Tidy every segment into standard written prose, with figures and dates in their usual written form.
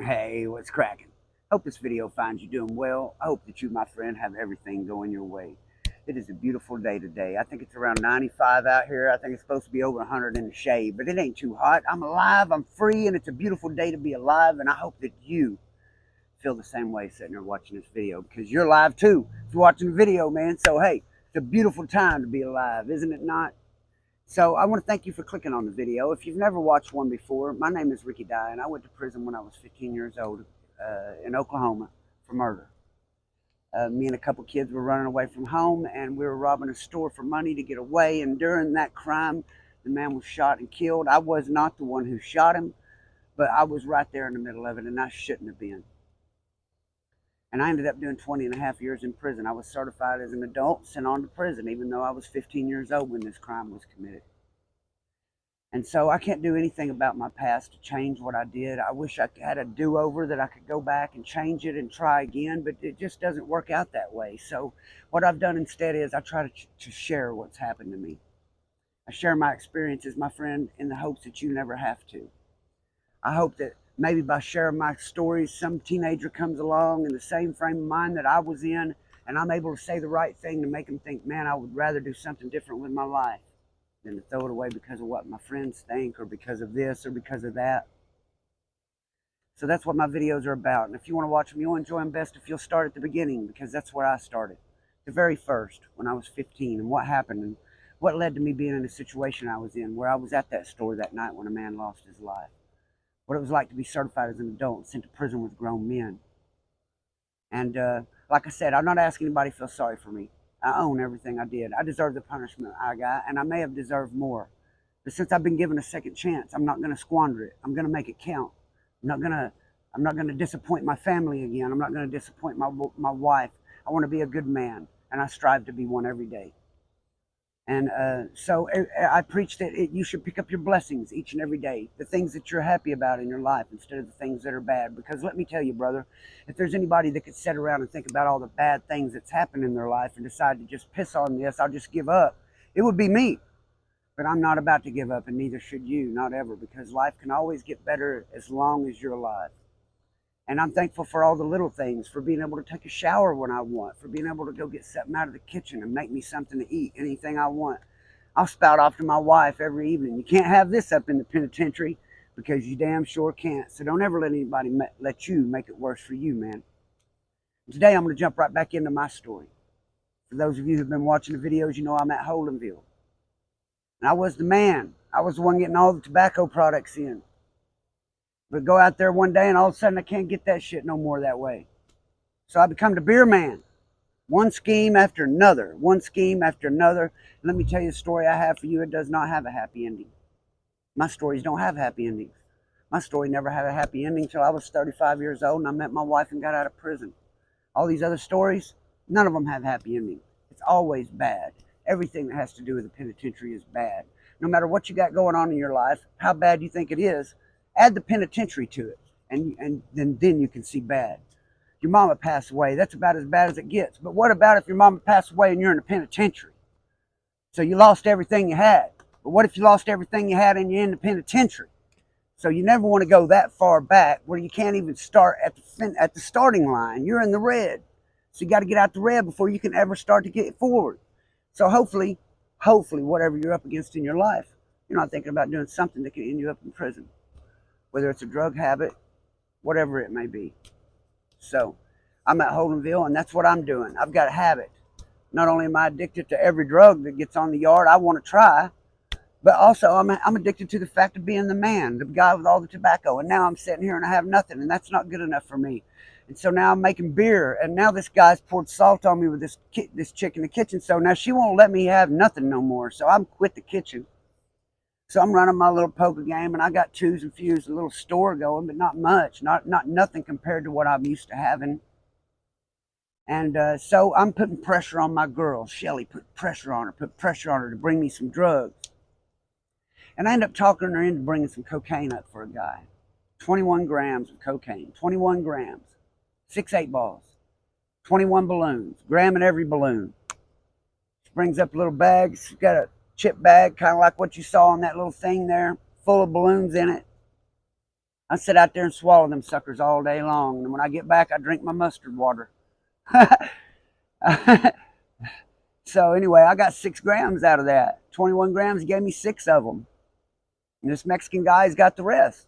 Hey, what's cracking? Hope this video finds you doing well. I hope that you, my friend, have everything going your way. It is a beautiful day today. I think it's around 95 out here. I think it's supposed to be over 100 in the shade, but it ain't too hot. I'm alive, I'm free, and it's a beautiful day to be alive, and I hope that you feel the same way sitting there watching this video because you're alive too. If you're watching the video, man. So, hey, it's a beautiful time to be alive, isn't it not? So I want to thank you for clicking on the video. If you've never watched one before, my name is Ricky Dye, and I went to prison when I was 15 years old in Oklahoma for murder. Me and a couple kids were running away from home, and we were robbing a store for money to get away. And during that crime, the man was shot and killed. I was not the one who shot him, but I was right there in the middle of it, and I shouldn't have been. And I ended up doing 20 and a half years in prison. I was certified as an adult, sent on to prison, even though I was 15 years old when this crime was committed. And so I can't do anything about my past to change what I did. I wish I had a do-over that I could go back and change it and try again, but it just doesn't work out that way. So what I've done instead is I try to share what's happened to me. I share my experiences, my friend, in the hopes that you never have to. I hope that maybe by sharing my stories, some teenager comes along in the same frame of mind that I was in, and I'm able to say the right thing to make them think, man, I would rather do something different with my life than to throw it away because of what my friends think or because of this or because of that. So that's what my videos are about. And if you want to watch them, you'll enjoy them best if you'll start at the beginning, because that's where I started. The very first, when I was 15, and what happened and what led to me being in the situation I was in, where I was at that store that night when a man lost his life. What it was like to be certified as an adult and sent to prison with grown men. And like I said, I'm not asking anybody to feel sorry for me. I own everything I did. I deserve the punishment I got, and I may have deserved more. But since I've been given a second chance, I'm not going to squander it. I'm going to make it count. I'm not going to disappoint my family again. I'm not going to disappoint my wife. I want to be a good man, and I strive to be one every day. And so I preach that you should pick up your blessings each and every day, the things that you're happy about in your life instead of the things that are bad. Because let me tell you, brother, if there's anybody that could sit around and think about all the bad things that's happened in their life and decide to just piss on this, I'll just give up, it would be me. But I'm not about to give up, and neither should you, not ever, because life can always get better as long as you're alive. And I'm thankful for all the little things, for being able to take a shower when I want, for being able to go get something out of the kitchen and make me something to eat, anything I want. I'll spout off to my wife every evening. You can't have this up in the penitentiary, because you damn sure can't. So don't ever let anybody let you make it worse for you, man. Today I'm going to jump right back into my story. For those of you who've been watching the videos, you know I'm at Holdenville. And I was the man. I was the one getting all the tobacco products in. But go out there one day and all of a sudden I can't get that shit no more that way. So I become the beer man. One scheme after another. One scheme after another. And let me tell you a story I have for you. It does not have a happy ending. My stories don't have happy endings. My story never had a happy ending until I was 35 years old and I met my wife and got out of prison. All these other stories, none of them have happy endings. It's always bad. Everything that has to do with the penitentiary is bad. No matter what you got going on in your life, how bad you think it is, add the penitentiary to it, and then you can see bad. Your mama passed away. That's about as bad as it gets. But what about if your mama passed away and you're in the penitentiary? So you lost everything you had. But what if you lost everything you had and you're in the penitentiary? So you never want to go that far back where you can't even start at the starting line. You're in the red. So you got to get out the red before you can ever start to get forward. So hopefully, whatever you're up against in your life, you're not thinking about doing something that can end you up in prison. Whether it's a drug habit, whatever it may be. So I'm at Holdenville, and that's what I'm doing. I've got a habit. Not only am I addicted to every drug that gets on the yard I want to try, but also I'm addicted to the fact of being the man, the guy with all the tobacco. And now I'm sitting here and I have nothing, and that's not good enough for me. And so now I'm making beer, and now this guy's poured salt on me with this chick in the kitchen. So now she won't let me have nothing no more. So I'm quit the kitchen. So I'm running my little poker game, and I got twos and fews, a little store going, but not much, not nothing compared to what I'm used to having. And so I'm putting pressure on my girl, Shelly, put pressure on her to bring me some drugs. And I end up talking her into bringing some cocaine up for a guy. 21 grams of cocaine, 21 grams, 6 8-balls, 21 balloons, gram in every balloon. She brings up a little bag, she's got a chip bag, kind of like what you saw on that little thing there, full of balloons in it. I sit out there and swallow them suckers all day long. And when I get back, I drink my mustard water. So anyway, I got 6 grams out of that. 21 grams, he gave me 6 of them. And this Mexican guy's got the rest.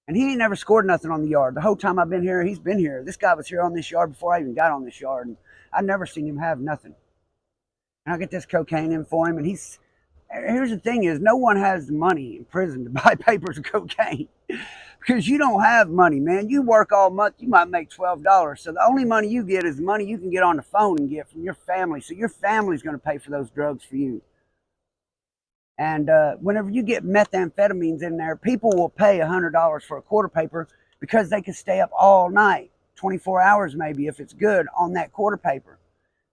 And he ain't never scored nothing on the yard. The whole time I've been here, he's been here. This guy was here on this yard before I even got on this yard. And I've never seen him have nothing. And I get this cocaine in for him. And here's the thing is, no one has the money in prison to buy papers of cocaine. Because you don't have money, man. You work all month, you might make $12. So the only money you get is the money you can get on the phone and get from your family. So your family's going to pay for those drugs for you. And whenever you get methamphetamines in there, people will pay $100 for a quarter paper because they can stay up all night, 24 hours maybe, if it's good, on that quarter paper.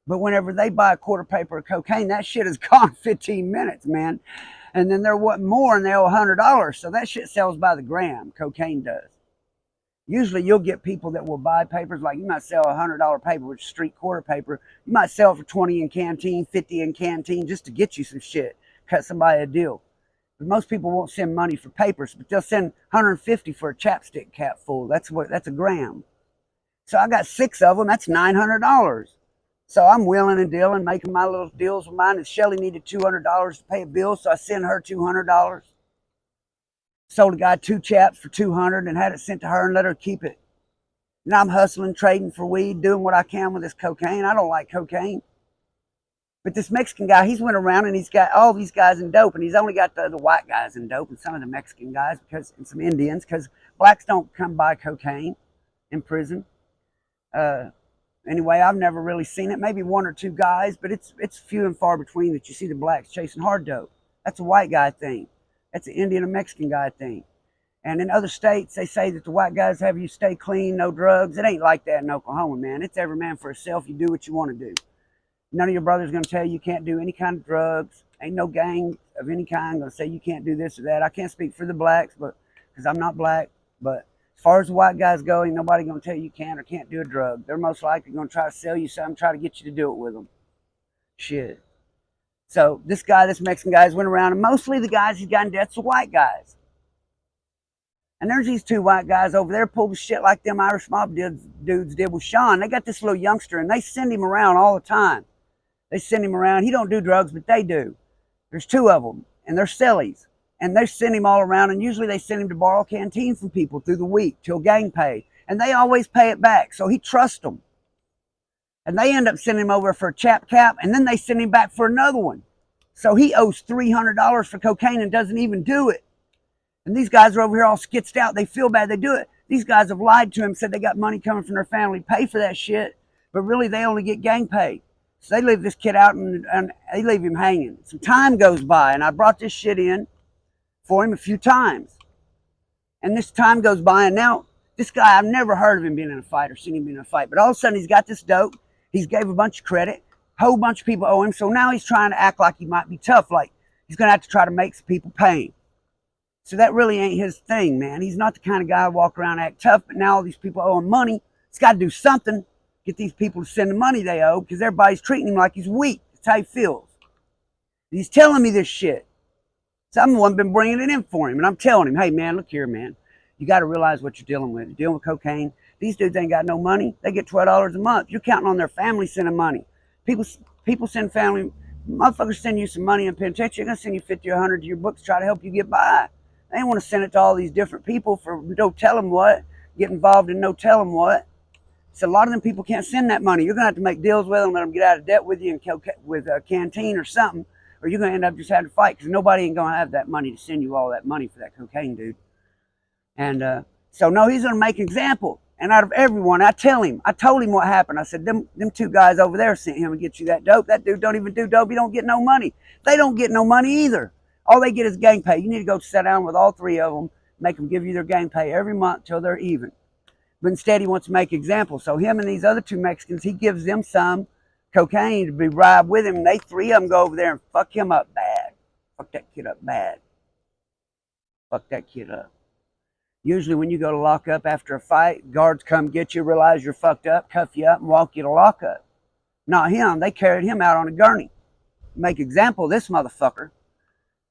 But whenever they buy a quarter paper of cocaine, that shit is gone 15 minutes, man. And then they're wanting more and they owe $100. So that shit sells by the gram, cocaine does. Usually you'll get people that will buy papers, like you might sell a $100 paper, which is street quarter paper. You might sell it for 20 in canteen, 50 in canteen, just to get you some shit, cut somebody a deal. But most people won't send money for papers, but they'll send 150 for a chapstick cap full. That's a gram. So I got 6 of them, that's $900. So I'm wheeling and dealing, making my little deals with mine. And Shelly needed $200 to pay a bill, so I sent her $200. Sold a guy 2 chaps for $200 and had it sent to her and let her keep it. And I'm hustling, trading for weed, doing what I can with this cocaine. I don't like cocaine. But this Mexican guy, he's went around and he's got all these guys in dope, and he's only got the white guys in dope and some of the Mexican guys and some Indians, because blacks don't come by cocaine in prison. Anyway, I've never really seen it. Maybe 1 or 2 guys, but it's few and far between that you see the blacks chasing hard dope. That's a white guy thing. That's an Indian and Mexican guy thing. And in other states, they say that the white guys have you stay clean, no drugs. It ain't like that in Oklahoma, man. It's every man for himself. You do what you want to do. None of your brothers going to tell you can't do any kind of drugs. Ain't no gang of any kind going to say you can't do this or that. I can't speak for the blacks, but because I'm not black, but as far as the white guys go, ain't nobody going to tell you can or can't do a drug. They're most likely going to try to sell you something, try to get you to do it with them. Shit. So this Mexican guy went around, and mostly the guys he's got in debt's the white guys. And there's these 2 white guys over there pulled the shit like them Irish mob dudes did with Sean. They got this little youngster, and they send him around all the time. They send him around. He don't do drugs, but they do. There's 2 of them, and they're sellies. And they send him all around, and usually they send him to borrow canteen from people through the week till gang pay. And they always pay it back, so he trusts them. And they end up sending him over for a chap cap, and then they send him back for another one. So he owes $300 for cocaine and doesn't even do it. And these guys are over here all skitsed out. They feel bad they do it. These guys have lied to him, said they got money coming from their family to pay for that shit, but really they only get gang pay. So they leave this kid out and they leave him hanging. Some time goes by, and I brought this shit in for him a few times. And this time goes by, and now this guy, I've never heard of him being in a fight or seen him being in a fight, but all of a sudden he's got this dope. He's gave a bunch of credit. A whole bunch of people owe him, so now he's trying to act like he might be tough, like he's going to have to try to make some people pay him. So that really ain't his thing, man. He's not the kind of guy who walk around and act tough, but now all these people owe him money. He's got to do something, get these people to send the money they owe, because everybody's treating him like he's weak. That's how he feels. And he's telling me this shit. So I'm the one been bringing it in for him, and I'm telling him, hey, man, look here, man. You got to realize what you're dealing with. You're dealing with cocaine. These dudes ain't got no money. They get $12 a month. You're counting on their family sending money. People send family, motherfuckers send you some money in penitentiary. They're going to send you 50 or 100 to your books to try to help you get by. They ain't want to send it to all these different people for no tell them what, get involved in no tell them what. So a lot of them people can't send that money. You're going to have to make deals with them, let them get out of debt with you and with a canteen or something, or you're going to end up just having to fight, because nobody ain't going to have that money to send you all that money for that cocaine, dude. And so, no, he's going to make an example. And out of everyone, I told him what happened. I said, them 2 guys over there sent him to get you that dope. That dude don't even do dope. He don't get no money. They don't get no money either. All they get is gang pay. You need to go sit down with all 3 of them, make them give you their gang pay every month till they're even. But instead, he wants to make examples. So him and these other 2 Mexicans, he gives them some cocaine to be ride with him. And they 3 of them go over there and fuck him up bad. Fuck that kid up bad. Fuck that kid up. Usually when you go to lock up after a fight, guards come get you, realize you're fucked up, cuff you up, and walk you to lock up. Not him. They carried him out on a gurney. Make example of this motherfucker.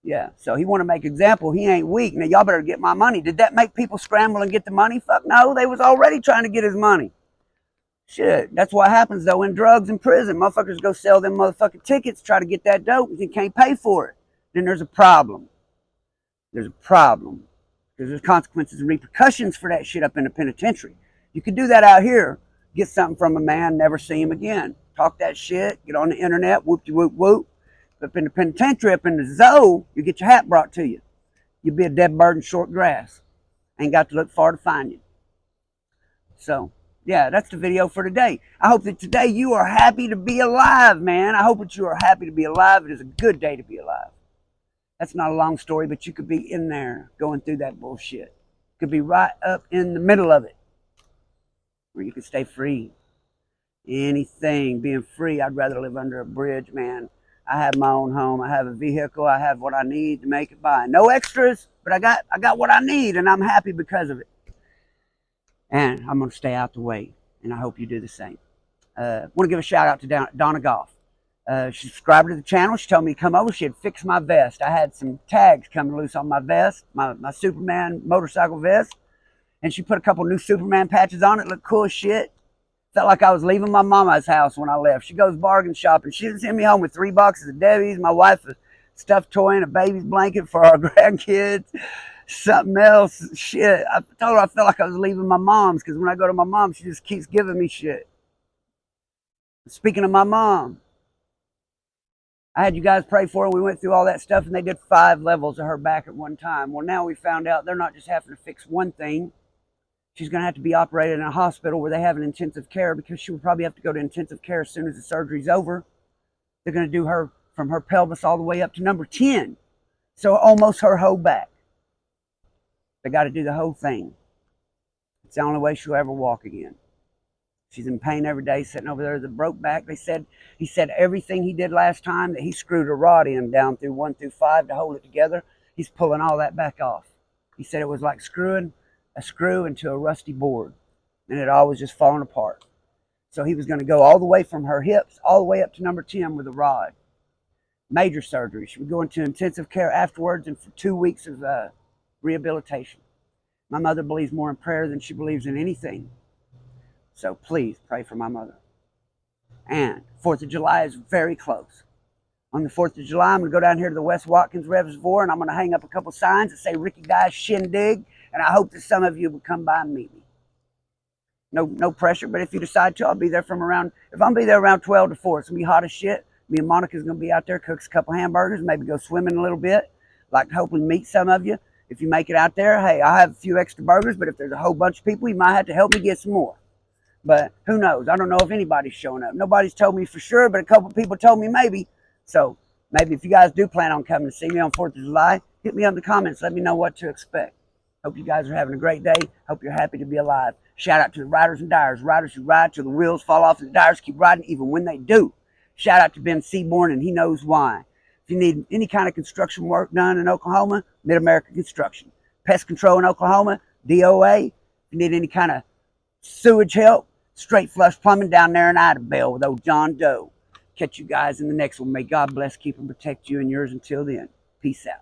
Yeah, so he want to make example. He ain't weak. Now y'all better get my money. Did that make people scramble and get the money? Fuck no, they was already trying to get his money. Shit, that's what happens though in drugs in prison. Motherfuckers go sell them motherfucking tickets, try to get that dope, and you can't pay for it. Then there's a problem. There's a problem. Because there's consequences and repercussions for that shit up in the penitentiary. You could do that out here, get something from a man, never see him again. Talk that shit, get on the internet, whoop de whoop whoop. Up in the penitentiary, up in the zoo, you get your hat brought to you. You'll be a dead bird in short grass. Ain't got to look far to find you. So, yeah, that's the video for today. I hope that today you are happy to be alive, man. I hope that you are happy to be alive. It is a good day to be alive. That's not a long story, but you could be in there going through that bullshit. You could be right up in the middle of it, where you could stay free. Anything, being free, I'd rather live under a bridge, man. I have my own home. I have a vehicle. I have what I need to make it by. No extras, but I got what I need, and I'm happy because of it. And I'm going to stay out the way, and I hope you do the same. I want to give a shout out to Donna Goff. She subscribed to the channel. She told me to come over. She had fixed my vest. I had some tags coming loose on my vest, my Superman motorcycle vest, and she put a couple new Superman patches on it. Looked cool as shit. Felt like I was leaving my mama's house when I left. She goes bargain shopping. She sent me home with 3 boxes of Debbie's, my wife a stuffed toy and a baby's blanket for our grandkids, something else. Shit. I told her I felt like I was leaving my mom's, because when I go to my mom, she just keeps giving me shit. Speaking of my mom, I had you guys pray for her. We went through all that stuff, and they did 5 levels of her back at one time. Well, now we found out they're not just having to fix one thing. She's going to have to be operated in a hospital where they have an intensive care, because she will probably have to go to intensive care as soon as the surgery's over. They're going to do her from her pelvis all the way up to number 10. So almost her whole back. They got to do the whole thing. It's the only way she'll ever walk again. She's in pain every day, sitting over there with a broke back. He said everything he did last time, that he screwed a rod in down through 1 through 5 to hold it together, he's pulling all that back off. He said it was like screwing a screw into a rusty board, and it all was just falling apart. So he was going to go all the way from her hips all the way up to number 10 with a rod. Major surgery. She would go into intensive care afterwards, and for 2 weeks of rehabilitation. My mother believes more in prayer than she believes in anything. So please pray for my mother. And 4th of July is very close. On the 4th of July, I'm going to go down here to the West Watkins Reservoir, and I'm going to hang up a couple signs that say Ricky Dice Shindig, and I hope that some of you will come by and meet me. No pressure, but if you decide to, I'll be there from around, if I'm be there around 12 to 4, it's going to be hot as shit. Me and Monica's going to be out there, cooks a couple hamburgers, maybe go swimming a little bit. Like to hopefully meet some of you. If you make it out there, hey, I have a few extra burgers, but if there's a whole bunch of people, you might have to help me get some more. But who knows? I don't know if anybody's showing up. Nobody's told me for sure, but a couple people told me maybe. So maybe if you guys do plan on coming to see me on 4th of July, hit me up in the comments. Let me know what to expect. Hope you guys are having a great day. Hope you're happy to be alive. Shout out to the riders and dyers. Riders who ride till the wheels fall off, and the dyers keep riding even when they do. Shout out to Ben Seaborn, and he knows why. If you need any kind of construction work done in Oklahoma, Mid-America Construction. Pest control in Oklahoma, DOA. If you need any kind of sewage help, Straight Flush Plumbing down there in Idabel with old John Doe. Catch you guys in the next one. May God bless, keep and protect you and yours until then. Peace out.